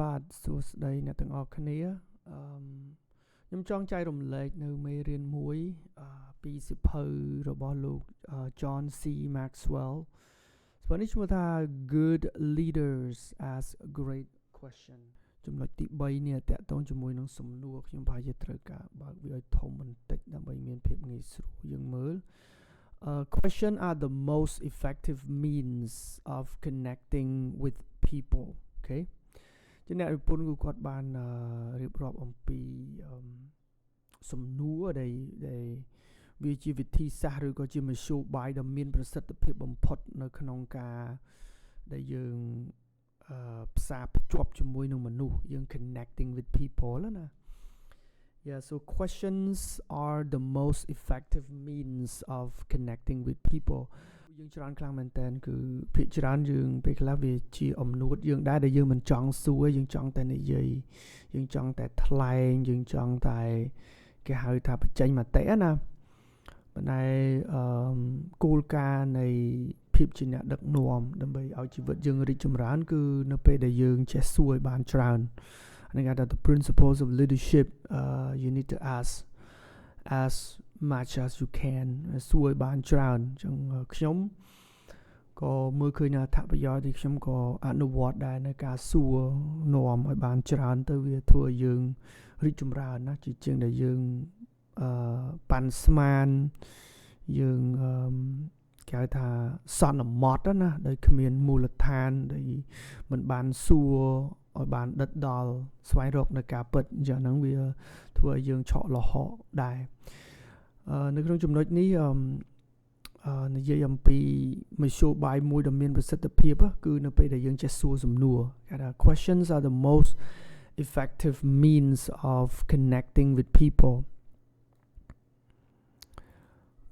បាទសួស្តីអ្នកទាំងអស់គ្នាខ្ញុំចង់ចែករំលែកនៅមេរៀនមួយពីសៀវភៅរបស់លោក John C Maxwell សៀវភៅនេះឈ្មោះថា Good Leaders Ask Great Question ចំណុចទី3នេះតាក់ទងជាមួយនឹងសំណួរខ្ញុំប្រហែលជាត្រូវការបើកវាឲ្យធំបន្តិចដើម្បីមានភាពងាយស្រួលយើងមើលQuestion are the most effective means of connecting with people អូខេជាអ្នកនិពន្ធគឺគាត់បានរៀបរាប់អំពីសំណួរដែលវាជាវិធីសាស្ត្រឬក៏ជាមធ្យោបាយដ៏មានប្រសិទ្ធភាពបំផុតនៅក្នុងការដែលយើងផ្សារភ្ជាប់ជាមួយនឹងមនុស្សយើង connecting with people ណា Yeah, so questions are the most effective means of connecting with people យើងច្រើនខ្លាំងមែនតើគឺភាគច្រើនយើងពេលខ្លះវាជាអំណួតយើងដែរដែលយើងមិនចង់សួរយើងចង់តែនិយាយយើងចង់តែថ្លែងយើងចង់តែគេហៅថាបញ្ចេញមតិណាប៉ុន្តែគោលការណ៍នៃភាពជាអ្នកដឹកនាំដើម្បីឲ្យជីវិតយើងរីកចម្រើនគឺនៅពេលដែលយើងចេះសួរឲ្យបានច្រើនthe principles of leadership you need to ask as much as you can សួរឲ្យបានច្រើនអញ្ចឹងខ្ញុំក៏មើលឃើញថាអត្ថប្រយោជន៍ទីខ្ញុំក៏អនុវត្តដែរនៅការសួរនាំឲ្យបានច្រើនទៅវាធ្វើឲ្យយើងរីកចម្រើនណាជាជាងដែលយើងប៉ាន់ស្មានយើងគេហៅថាសន្មត់ណាដោយគ្មានមូលដ្ឋានដែលមិនបានសួរឲ្យបានដិតដល់ស្វែងរកនៅការពិតអញ្ចឹងហ្នឹងវាធ្វើឲ្យយើងឆក់លហកដែរនៅក្នុងចំណុចនេះនិយាយអំពីមធ្យោបាយមួយដ៏មានប្រសិទ្ធភាពគឺនៅពេលដែលយើងចេះសួរសំណួរគេថា questions are the most effective means of connecting with people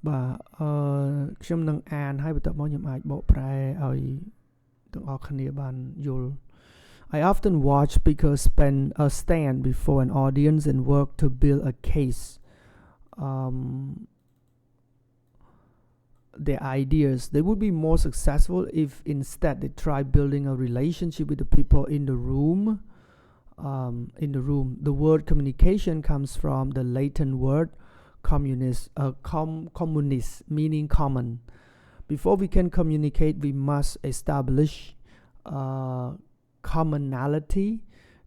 បាទខ្ញុំនឹងអានហើយបន្ទាប់មកខ្ញុំអាចបកប្រែឲ្យទាំងអស់គ្នាបានយល់I often watch speakers stand before an audience and work to build a case. Their ideas. They would be more successful if instead they try building a relationship with the people in the room. The word communication comes from the Latin word communis, meaning common. Before we can communicate, we must establish commonality.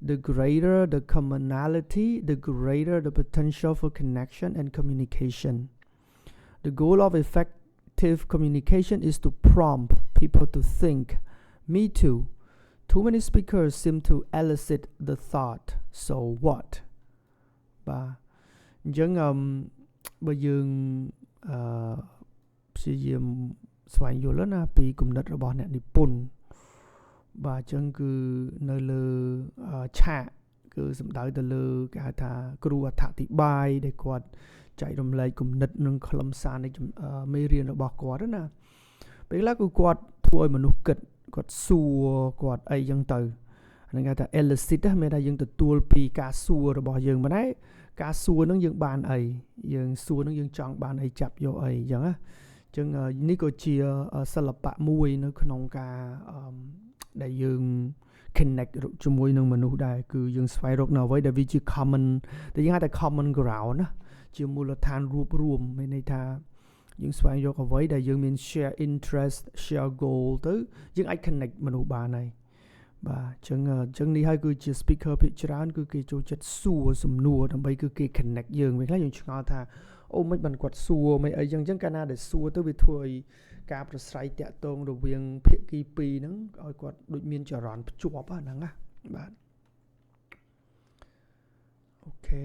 The greater the commonality, the greater the potential for connection and communication. The goal of effective communication is to prompt people to think, me too. Too many speakers seem to elicit the thought, so what? បាទអញ្ចឹងបើយើងព្យាយាមស្វែងយល់ណាពីគំនិតរបស់អ្នកនិពន្ធបាទអញ្ចឹងគឺនៅលើឆាកគឺសំដៅទៅលើគេហៅថាគ្រូអត្ថអធិប្បាយដែលគាត់ចែករំលែកគំនិតនិងខ្លឹមសារនៃមេរៀនរបស់គាត់ណាពេលខ្លះគឺគាត់ធ្វើឲ្យមនុស្សគិតគាត់សួរគាត់អីចឹងទៅហ្នឹងគេថា elicit មានថាយើងទទួលពីការសួររបស់យើងមិនដែរការសួរហ្នឹងយើងបានអីយើងសួរហ្នឹងយើងចង់បានអីចាប់យកអីចឹងណាអញ្ចឹងនេះក៏ជាសិល្បៈមួយនៅក្នុងការដែលយើង connect ជាមួយនឹងមនុស្សដែរគឺយើងស្វែងរកនៅអ្វីដែលវាជា common ដែលយើងហៅថា common ground ណាជាមូលដ្ឋានរួមមានន័យថាយើងស្វែងរកអ្វីដែលយើងមាន share interest share goal ទៅយើងអាច connect មនុស្សបានហើយបាទអញ្ចឹងនេះហើយគឺជា speaker ភាគច្រើនគឺគេចូលចិត្តសួរសំណួរដើម្បីគឺគេ connect យើងពេលខ្លះយើងឆ្ងល់ថាអូមិនបានគាត់សួរមិនអីចឹងកាលណាដែលសួរទៅវាធ្វើឲ្យការប្រស្រ័យតាក់ទងរវាងភាគីពីរហ្នឹងឲ្យគាត់ដូចមានចរន្តភ្ជាប់ហ្នឹងណាបាទអូខេ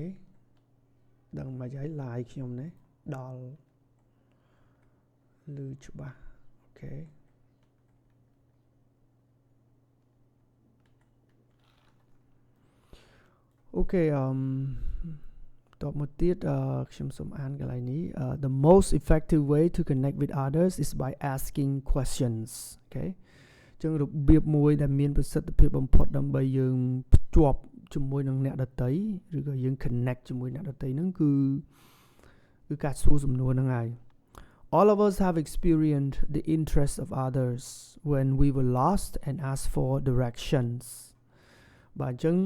ដឹងមិនហើយ live ខ្ញុំនេះដល់លឺច្បាស់អូខេអូខេតបមកទៀតខ្ញុំសូមអានកន្លែងនេះ the most effective way to connect with others is by asking questions អូខេចឹងរបៀបមួយដែលមានប្រសិទ្ធភាពបំផុតដើម្បីយើងភ្ជាប់ជាមួយនឹងអ្នកដទៃឬក៏យើង connect ជាមួយអ្នកដទៃហ្នឹងគឺការសួរសំណួរហ្នឹងហើយ All of us have experienced the interest of others when we were lost and asked for directions បាទអញ្ចឹង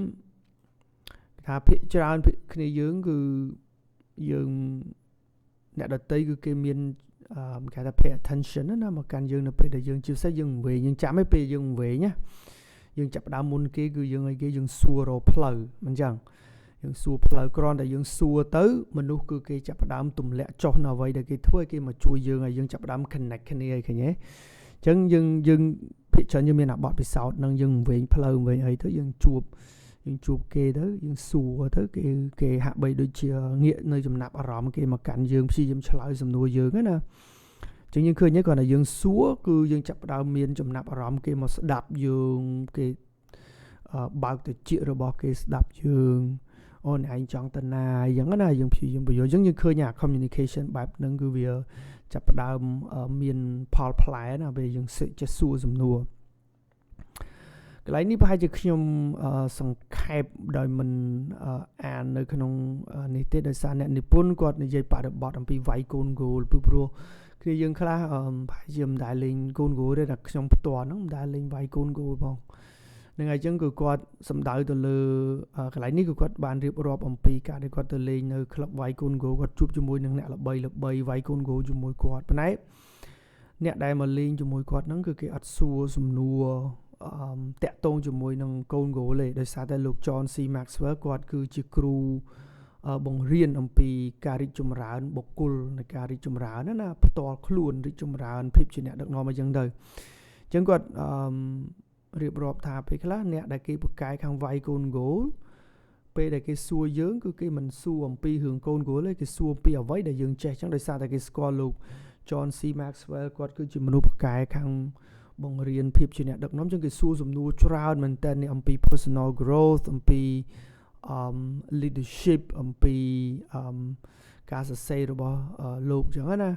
ថាភាគច្រើនគ្នាយើងគឺយើងអ្នកដតីគឺគេមានគេថា pay attention ណាមកកាន់យើងនៅពេលដែលយើងជាពិសេសយើងវែងយើងចាំឲ្យពេលយើងវែងណាយើងចាប់ដើមមុនគេគឺយើងឲ្យគេយើងសួររកផ្លូវមិនអញ្ចឹងយើងសួរផ្លូវគ្រាន់តែយើងសួរទៅមនុស្សគឺគេចាប់ដើមទម្លាក់ចុះនៅអ្វីដែលគេធ្វើឲ្យគេមកជួយយើងឲ្យយើងចាប់ដើម connect គ្នាឲ្យឃើញទេអញ្ចឹងយើងភាគច្រើនយើងមានអាបទពិសោធន៍នឹងយើងវែងផ្លូវវែងអីទៅយើងជួបគេទៅយើងសួរទៅគេហាក់បីដូចជាងាកនៅចំណាប់អារម្មណ៍គេមកកាន់យើងព្យាយាមឆ្លើយសំណួរយើងណាចឹងយើងឃើញគាត់ថាយើងសួរគឺយើងចាប់ផ្ដើមមានចំណាប់អារម្មណ៍គេមកស្ដាប់យើងគេបើកតិចរបស់គេស្ដាប់យើងអូនឯងចង់ទៅណាអញ្ចឹងណាយើងព្យាយាមបញ្យល់អញ្ចឹងយើងឃើញអា communication បែបហ្នឹងគឺវាចាប់ផ្ដើមមានផលផ្លែណាពេលយើងចេះសួរសំណួរកន្លែងនេះប្រហែលជាខ្ញុំសង្ខេបដោយមិនអាននៅក្នុងនេះទេដោយសារអ្នកនិពន្ធគាត់និយាយបរិបទអំពីវាយកូនគោលពីព្រោះគឺយើងខ្លះប្រហែលជាមិនដែលលេងកូនគោលទេតែខ្ញុំផ្ទាល់ហ្នឹងមិនដែលលេងវាយកូនគោលផងនឹងហើយអញ្ចឹងគឺគាត់សំដៅទៅលើកន្លែងនេះគឺគាត់បានរៀបរាប់អំពីការដែលគាត់ទៅលេងនៅក្លឹបវាយកូនគោលគាត់ជួបជាមួយនឹងអ្នកល្បីវាយកូនគោលជាមួយគាត់ប៉ុន្តែអ្នកដែលមកលេងជាមួយគាត់ហ្នឹងគឺគេអត់សួរសំណួរតាក់ទងជាមួយនឹងកូនគោលទេដោយសារតែលោក John C Maxwell គាត់គឺជាគ្រូបង្រៀនអំពីការរីកចម្រើនបុគ្គលនៃការរីកចម្រើនណាផ្ទាល់ខ្លួនរីកចម្រើនភាពជាអ្នកដឹកនាំអញ្ចឹងទៅអញ្ចឹងគាត់រៀបរាប់ថាពេលខ្លះអ្នកដែលគេប្រកែកខាងវាយកូនគោលពេលដែលគេសួរយើងគឺគេមិនសួរអំពីរឿងកូនគោលទេគេសួរពីអ្វីដែលយើងចេះអញ្ចឹងដោយសារតែគេស្គាល់លោក John C Maxwell គាត់គឺជាមនុស្សប្រកែកខាងបង្រៀនភាពជាអ្នកដឹកនាំអញ្ចឹងគេសួរសំណួរច្រើនមែនតើអំពី personal growth អំពីleadership អំពីការសរសេររបស់លោកអញ្ចឹងណា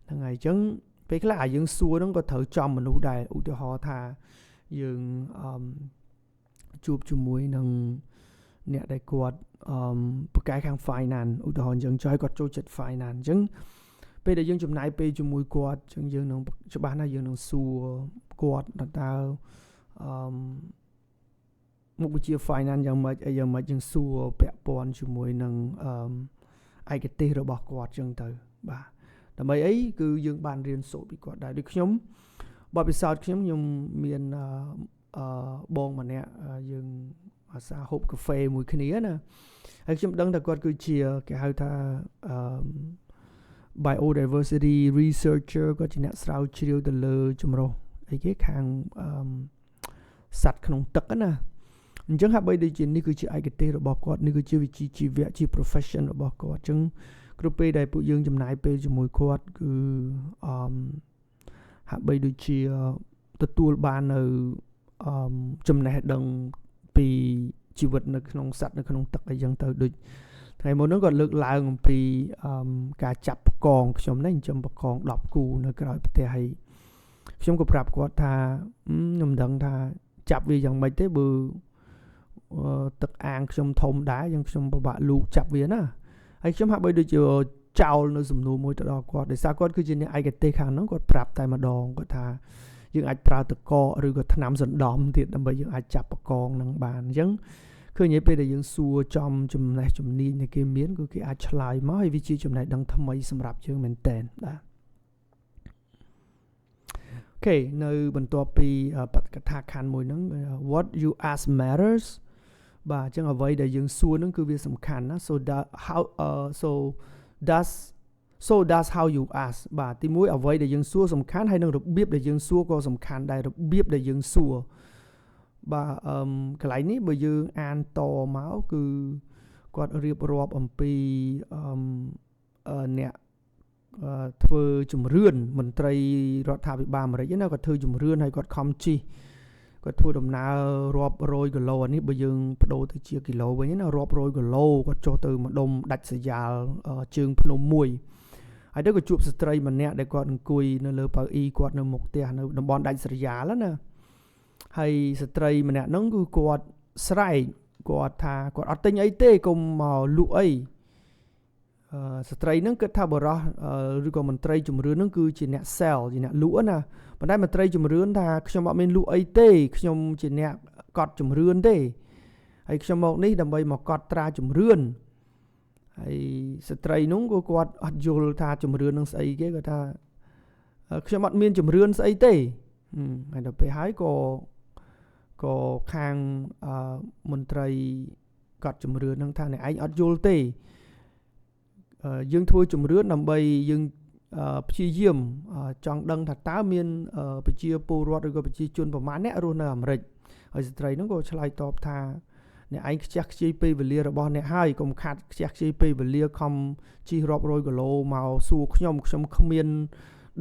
ហ្នឹងហើយអញ្ចឹងពេលខ្លះយើងសួរហ្នឹងក៏ត្រូវចំមនុស្សដែរឧទាហរណ៍ថាយើងជួបជាមួយនឹងអ្នកដែលគាត់ប្រកែកខាង finance ឧទាហរណ៍អញ្ចឹងចុះគាត់ចូលចិត្ត finance អញ្ចឹងពេលដែលយើងចំណាយពេលជាមួយគាត់អញ្ចឹងយើងនឹងច្បាស់ណាស់យើងនឹងសួរគាត់តើមុខវិជ្ជា finance យ៉ាងម៉េចអីយ៉ាងម៉េចយើងសួរពាក់ព័ន្ធជាមួយនឹងឯកទេសរបស់គាត់អញ្ចឹងទៅបាទដើម្បីអីគឺយើងបានរៀនសូត្រពីគាត់ដែរដូចខ្ញុំបទពិសោធន៍ខ្ញុំមានបងម្នាក់យើងអាសាហូបកាហ្វេមួយគ្នាណាហើយខ្ញុំដឹងថាគាត់គឺជាគេហៅថាbiodiversity researcher គាត់ជាអ្នកស្រាវជ្រាវទៅលើចម្រុះអីគេខាងសត្វក្នុងទឹកណាអញ្ចឹងហាក់បីដូចជានេះគឺជាឯកទេសរបស់គាត់នេះគឺជាវិជ្ជាជីវៈជា profession របស់គាត់អញ្ចឹងគ្រប់ពេលដែលពួកយើងចំណាយពេលជាមួយគាត់គឺហាក់បីដូចជាទទួលបាននៅចំណេះដឹងពីជីវិតនៅក្នុងសត្វនៅក្នុងទឹកអីចឹងទៅដូចថ្ងៃមុនហ្នឹងគាត់លើកឡើងអំពីការចាប់បកងខ្ញុំណាចិញ្ចឹមបកង10គូនៅក្រៅផ្ទះហើយខ្ញុំក៏ប្រាប់គាត់ថាខ្ញុំមិនដឹងថាចាប់វាយ៉ាងម៉េចទេបើទឹកអាងខ្ញុំធំដែរយ៉ាងខ្ញុំពិបាកលូកចាប់វាណាហើយខ្ញុំហាក់បីដូចជាចោលនៅសំណួរមួយទៅដល់គាត់ដោយសារគាត់គឺជាអ្នកឯកទេសខាងហ្នឹងគាត់ប្រាប់តែម្ដងគាត់ថាយើងអាចប្រើតកឬក៏ថ្នាំសណ្ដំទៀតដើម្បីយើងអាចចាប់បកងហ្នឹងបានអញ្ចឹងឃើញពេលដែលយើងសួរចំចំណេះជំនាញដែលគេមានគឺគេអាចឆ្លើយមកហើយវាជាចំណេះដឹងថ្មីសម្រាប់យើងមែនតើបាទអូខេនៅបន្ទាប់ពីបទកថាខណ្ឌមួយហ្នឹង what you ask matters បាទអញ្ចឹងអ្វីដែលយើងសួរហ្នឹងគឺវាសំខាន់ណា so does how you ask បាទទីមួយអ្វីដែលយើងសួរសំខាន់ហើយនឹងរបៀបដែលយើងសួរក៏សំខាន់ដែររបៀបដែលយើងសួរបាទកន្លែងនេះបើយើងអានតមកគឺគាត់រៀបរាប់អំពីអ្នកធ្វើជំរឿនមន្ត្រីរដ្ឋាភិបាលអាមេរិកណាគាត់ធ្វើជំរឿនហើយគាត់ខំជិះគាត់ធ្វើដំណើររាប់រយគីឡូអានេះបើយើងបដូរទៅជាគីឡូវិញណារាប់រយគីឡូគាត់ចុះទៅម្ដុំដាច់ស្រយាលជើងភ្នំមួយហើយទៅក៏ជួបស្ត្រីម្នាក់ដែលគាត់អង្គុយនៅលើប៉ៅអ៊ីគាត់នៅមុខផ្ទះនៅតំបន់ដាច់ស្រយាលណាហើយស្ត្រីម្នាក់ហ្នឹងគឺគាត់ស្រែកគាត់ថាគាត់អត់ទិញអីទេកុំមកលក់អីស្ត្រីហ្នឹងគិតថាបរោះឬក៏មន្ត្រីជំរឿនហ្នឹងគឺជាអ្នក sell ជាអ្នកលក់ណាប៉ុន្តែមន្ត្រីជំរឿនថាខ្ញុំអត់មានលក់អីទេខ្ញុំជាអ្នកកត់ជំរឿនទេ ហើយខ្ញុំមកនេះដើម្បីមកកត់ត្រាជំរឿនហើយស្ត្រីនោះក៏គាត់អត់យល់ថាជំរឿននឹងស្អីគេគាត់ថាខ្ញុំអត់មានជំរឿនស្អីទេហើយដល់ពេលហើយក៏ខាងមន្ត្រីកត់ជំរឿននឹងថាអ្នកឯងអត់យល់ទេយើងធ្វើជំរឿនដើម្បីយើងព្យាយាមចង់ដឹងថាតើមានប្រជាពលរដ្ឋឬក៏ប្រជាជនប្រមាណអ្នករស់នៅអាមេរិកហើយស្ត្រីនោះក៏ឆ្លើយតបថាអ្នកឯងខ្ជះខ្ជាយពេលវេលារបស់អ្នកហើយកុំខាត់ខ្ជះខ្ជាយពេលវេលាខំជិះរាប់រយគីឡូមកសួរខ្ញុំគ្មាន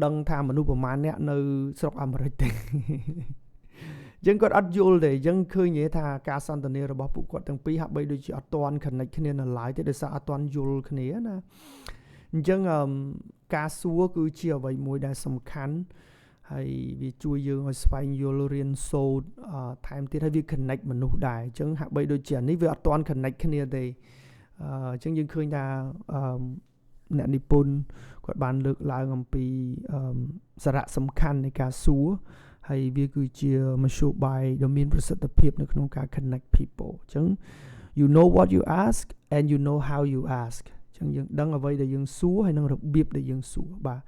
ដឹងថាមនុស្សប្រមាណអ្នកនៅស្រុកអាមេរិកទេយើងគាត់អត់យល់ទេយើងឃើញថាការសន្ទនារបស់ពួកគាត់ទាំងពីរហាក់បីដូចជាអត់ទាន់ connect គ្នានៅឡើយទេដោយសារអត់ទាន់យល់គ្នាណាអញ្ចឹងការសួរគឺជាអ្វីមួយដែលសំខាន់ហើយវាជួយយើងឲ្យស្វែងយល់រៀនសូត្រថែមទៀតហើយវា connect មនុស្សដែរអញ្ចឹងហាក់បីដូចជានេះវាអត់ទាន់ connect គ្នាទេអញ្ចឹងយើងឃើញថាអ្នកនិពន្ធគាត់បានលើកឡើងអំពីសារៈសំខាន់នៃការសួរហើយវាគឺជាមធ្យោបាយដ៏មានប្រសិទ្ធភាពនៅក្នុងការ connect people អញ្ចឹង you know what you ask and you know how you ask អញ្ចឹងយើងដឹងអ្វីដែលយើងសួរហើយនឹងរបៀបដែលយើងសួរបាទ